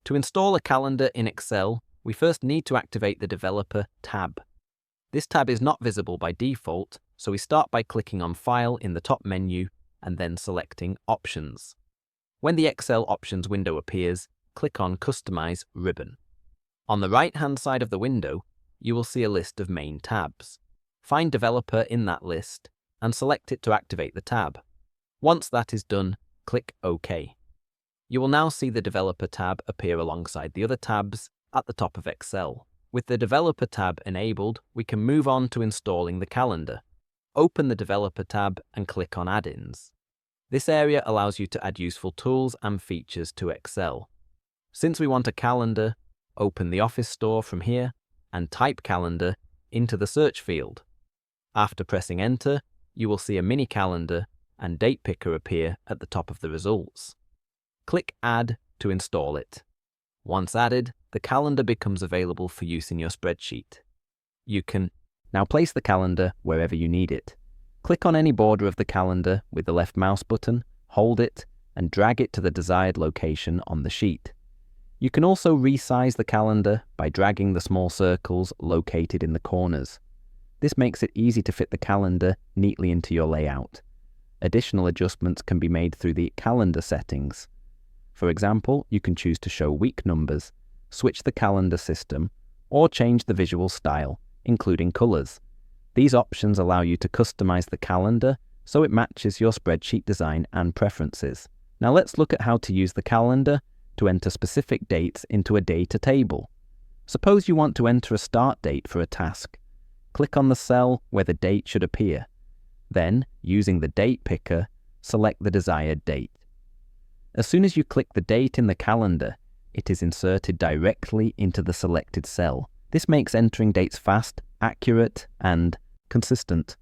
To install a calendar in Excel, we first need to activate the Developer tab. This tab is not visible by default, so we start by clicking on File in the top menu and then selecting Options. When the Excel Options window appears, click on Customize ribbon. On the right-hand side of the window, you will see a list of main tabs. Find Developer in that list and select it to activate the tab. Once that is done, click OK. You will now see the Developer tab appear alongside the other tabs at the top of Excel. With the Developer tab enabled, we can move on to installing the calendar. Open the Developer tab and click on Add-ins. This area allows you to add useful tools and features to Excel. Since we want a calendar, open the Office Store from here and type Calendar into the search field. After pressing Enter, you will see a mini calendar and date picker appear at the top of the results. Click Add to install it. Once added, the calendar becomes available for use in your spreadsheet. You can now place the calendar wherever you need it. Click on any border of the calendar with the left mouse button, hold it, and drag it to the desired location on the sheet. You can also resize the calendar by dragging the small circles located in the corners. This makes it easy to fit the calendar neatly into your layout. Additional adjustments can be made through the calendar settings. For example, you can choose to show week numbers, switch the calendar system, or change the visual style, including colors. These options allow you to customize the calendar so it matches your spreadsheet design and preferences. Now let's look at how to use the calendar to enter specific dates into a data table. Suppose you want to enter a start date for a task. Click on the cell where the date should appear. Then, using the date picker, select the desired date. As soon as you click the date in the calendar, it is inserted directly into the selected cell. This makes entering dates fast, accurate, and consistent.